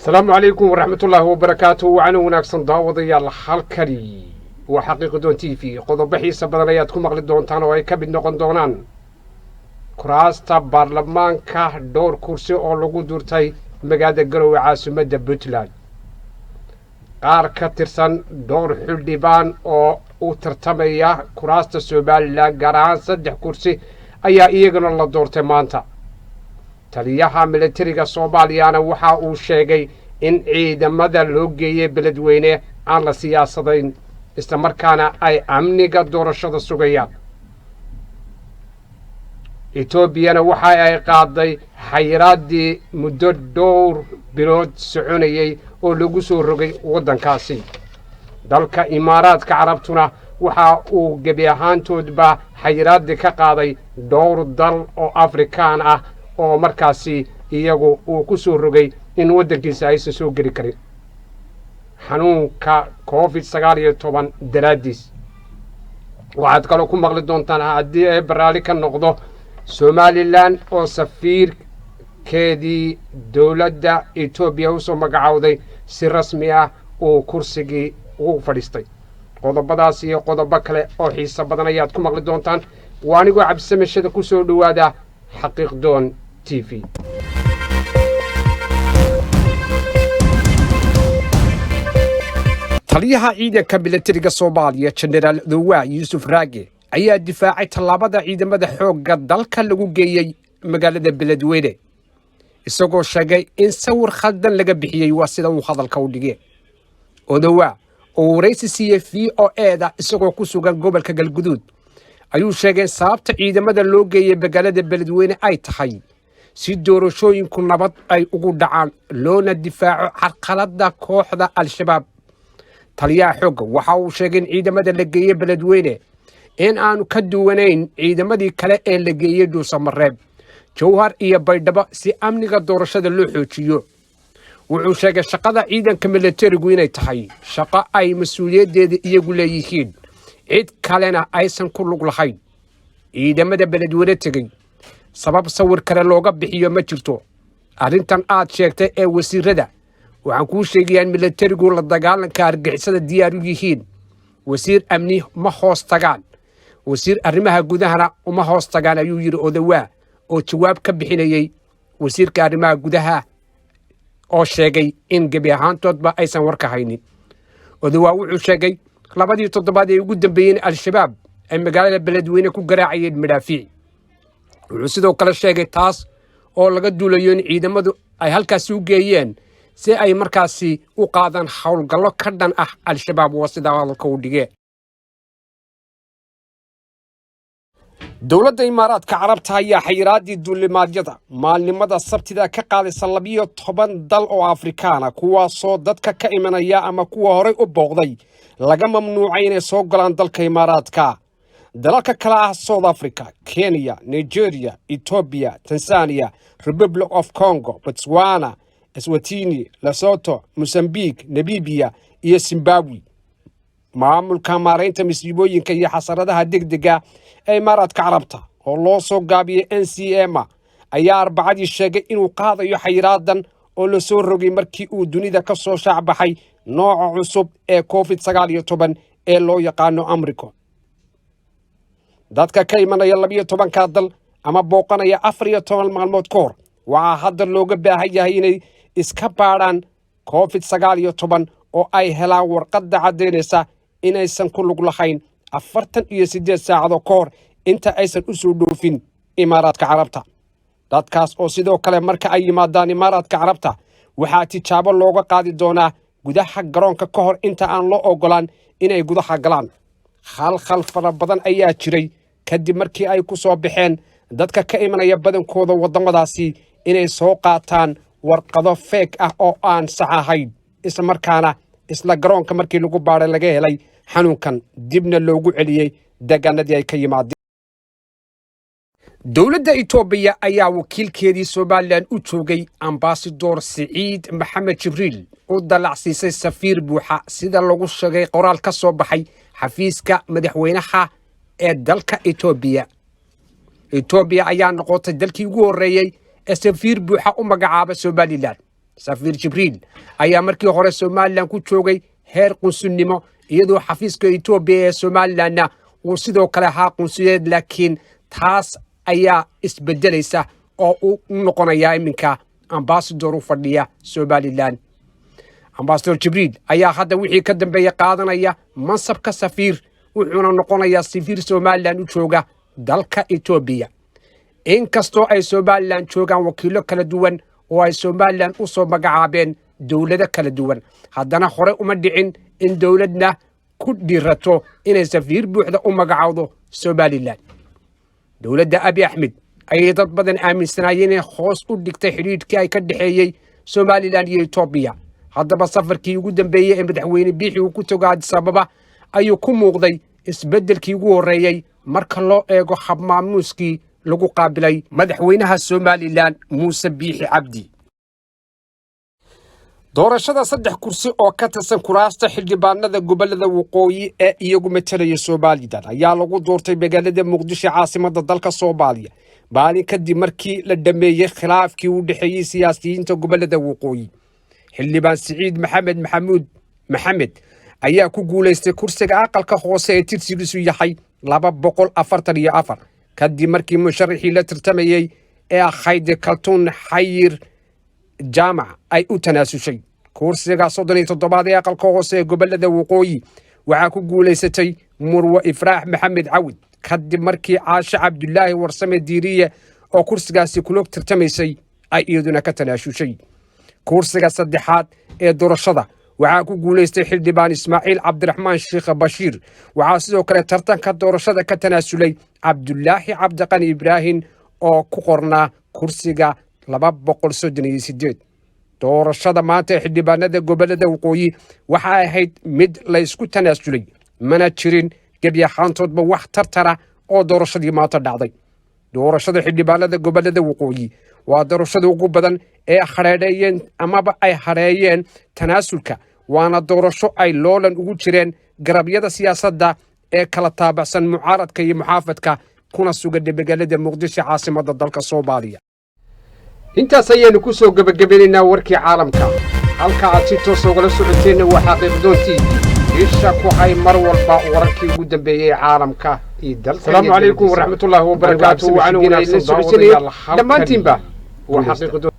السلام عليكم ورحمة الله وبركاته وعنا وناكسن داوضي الحلقري وحقيقة دون تيفي قضب بحيسة بدنياتكم مغلد دون تانا وي كبد نقن دونان كراستا بارلمان كاه دور كرسي oo lagu durtay magaalada Garowe caasimada Puntland qaar ka tirsan door xildhibaan oo u tartamaya kuraasta Soomaaliland gaar ahaan 3 kursi ayaa iyagana la doortay maanta taliyaha militariga Soomaaliyaana waxa uu sheegay in ciidamada loo geeyay beledweyne aan la siyaasadayn isla markaana ay amniga doorashada sugayaan Ethiopiana waxa ay qaaday xayiraadii muddo dhowr bilood soconayay oo lagu soo rogay wadankaasi dalka Imaaraadka Carabtuna waxa uu gabi ahaantoodba xayiraadii ka qaaday dhowr dal oo Afrikaan ah oo markaasi iyagu uu ku soo rogay in wadankiisa ay soo geli karin xanuunka COVID-19 daraadiis waxaad kaloo ku maqli doontaan haddii ay baraali ka noqdo Somaliland oo safiirkeedii dawladda Ethiopia u soo magacawday si rasmi ah oo kursigii ugu fadhiistay qodobadaas iyo qodobo kale oo xiiso badan ayaad ku maqli doontaan waa anigoo cabdisamashada ku soo dhawaada xaqiiqdoon TV taliyaha ciidanka militariga Soomaaliya General Dawaa Yusuf Raage ayaa difaacay tallaabada ciidamada xoogga dalka lagu geeyay magaalada beledweyne isagoo sheegay in sawir khaldan laga bixiyay waa sida uu hadalka u dhigay Dawaa oo wareysi siiyay VOA isagoo ku sugan gobolka Galguduud ayuu sheegay sababta ciidamada loo geeyay magaalada beledweyne ay tahay si doorashooyinku nabad ay ugu dhacaan loona difaaco carqaladda kooxda al-shabaab taliyaha xoogga waxa uu sheegay in ciidamada la geeyay beledweyne in aanu ka duwanayn ciidamadii kale ee la geeyay Dhuusamareeb Jowhar iyo Baydhabo si amniga doorashada loo xoojiyo wuxuu sheegay shaqada ciidanka militarigu inay tahay shaqo ay mas'uuliyadeeda iyagu leeyihiin cid kalena aysan ku lug lahayn ciidamada beledweyne tagay sabab sawir kale looga bixiyo ma jirto arrintan aad sheegtay ee wasiirada waxaan ku sheegayaan militarigu la dagaalanka argixisada diyaar u yihiin wasiir amni ma hoos tagaan wasiir arrimaha gudahana uma hoos tagaan ayuu yiri Dawaa oo jawaab ka bixinayay wasiirka arrimaha gudaha oo sheegay in gabi ahaantoodba aysan warka haynin Dawaa wuxuu sheegay labadii toddobaad ee ugu dambeeyay al-shabaab ay magaalada beledweyne ku garaacayeen madaafiic wuxuu sidoo kale sheegay taas oo laga duulayo in ciidamadu ay halkaas u geeyeen si ay markaasi u qaadaan hawlgallo ka dhan ah al-shabaab waa sida hadalka u dhigay dawladda Imaaraadka Carabta ayaa xayiraadii duulimaadyada maalnimada Sabtida ka qaadaysa 12 dal oo Afrikaan ah kuwaasoo dadka ka imanaya ama kuwa horey u booqday laga mamnuucay inay soo galaan dalka Imaaraadka dalalka kale ah South Africa, Kenya, Nigeria, Ethiopia, Tanzania, Republic of Congo, Botswana, Eswatini, Lesotho, Mozambique, Namibia iyo Zimbabwe maamulka maareynta masiibooyinka iyo xasaradaha degdega ee Imaaraadka Carabta oo loo soo gaabiyay NCM ayaa arbacadii sheegay inuu qaadayo xayiraadan oo la soo rogay markii uu dunida ka soo shaac-baxay nooca cusub ee COVID-19 ee loo yaqaano Omicron dadka ka imanaya 12 dal ama booqanaya 14 maalmood ka hor waxa hadda looga baahan yahay inay iska baaraan COVID-19 oo ay helaan warqadda cadeynaysa inaysan ku lug lahayn 48 saacadood ka hor inta aysan u soo dhoofin Imaaraadka Carabta dadkaas oo sidoo kale marka ay yimaadaan Imaaraadka Carabta waxaa tijaabo looga qaadi doonaa gudaha garoonka ka hor inta aan loo ogolaan inay gudaha galaan khalkhal fara badan ayaa jiray kadib markii ay ku soo baxeen dadka ka imanaya badankooda wadamadaasi inay soo qaataan warqado fake ah oo aan sax ahayn isla markaana isla garoonka markii lagu baaray laga helay xanuunkan dibna loogu celiyay deegaanadii ay ka yimaadeen dawladda Ethiopia ayaa wakiilkeedii Somaliland u joogay ambassador Saciid Maxamed Jibriil oo dalacsiisay safiir buuxa sida lagu sheegay qoraal ka soo baxay xafiiska madaxweynaha ee dalka Ethiopia ayaa noqotay dalkii ugu horeeyay ee safiir buuxa u magacaaba Somaliland safiir jibriil ayaa markii hore somalilan ku joogay heer qunsunnimo iyadoo xafiiska etoobiya ee somalilanna uu sidoo kale ahaa qunsuliyeed laakiin taas ayaa isbedelaysa oo uu noqonayaa iminka ambasador u fadhiya somalilan ambasador jibriil ayaa hadda wixii ka dambeeya qaadanaya mansabka safiir wuxuuna noqonayaa safiir somalilan u jooga dalka etoobiya inkastoo ay somalilan joogaan wakiilo kala duwan oo ay somalilan u soo magacaabeen dowlado kala duwan haddana hore uma dhicin in dowladna ku dhirato inay safiir buuxda u magacowdo somalilan dowladda abi axmed ayay dad badan aaminsanaayeen inay hoos u dhigtay xidhiidhkii ay ka dhexeeyey somalilan iyo etoobiya haddaba safarkii ugu dambeeyey ee madaxweyne biixi uu ku togo addis ababa ayuu ku muuqday isbeddelkii ugu horreeyey marka loo eego habmaamuuskii lagu qaabilay madaxweynaha somalilan muuse biixi cabdi doorashada 3 kursi oo ka tirsan kuraasta xildhibaanada gobolada waqooyi ee iyagu metelaya somalilan ayaa lagu doortay magaalada muqdisho caasimadda dalka soomaaliya maalin kadib markii la dhameeyey khilaafkii u dhexeeyey siyaasiyiinta gobolada waqooyi xildhibaan siciid maxamed maxamuud maxamed ayaa ku guulaystay kursiga aqalka hoose ee tirsigiisu yahay 244 kadib markii musharaxii la tartamayey ee ahayd kaltuun xayir jaamac ay u tanaasushay kursiga 37 ee aqalka hoose ee gobolada waqooyi waxaa ku guulaysatay murwa ifraax maxamed cawid kadib markii caasha cabdulaahi warsame diiriye oo kursigaasi kula tartamaysay ay iyaduna ka tanaasushay kursiga saddexaad ee doorashada waxaa ku guulaystay xildhibaan ismaaciil cabdiraxmaan sheekh bashiir waxaa sidoo kale tartanka doorashada ka tanaasulay cabdulaahi cabdiqani ibraahim oo ku qornaa kursiga 238 doorashada maanta ee xildhibaanada gobolada waqooyi waxay ahayd mid la isku tanaasulay mana jirin gebi ahaantoodba wax tartara oo doorashadii maanta dhacday doorashada xildhibaanada gobolada waqooyi waa doorashada ugu badan ee hareeyeen amaba ay hareeyeen tanaasulka waana doorasho ay loolan ugu jireen garabyada siyaasadda ee kala taabacsan mucaaradka iyo muxaafadka kuna sugan magaalada muqdisho caasimadda dalka soomaaliya intaas ayaanu ku soo gabagabaynaynaa warkii caalamka halka aad si toos ugala socoteen waa xaqiiqdoontii isha ku hay mar walba wararkii ugu dambeeyay caalamka iyo dalka salaamu calaykum waraxmatullaahi wabarakaatuh waxaanu wanaagsan dhammaantiinba waa xaqiiqdoon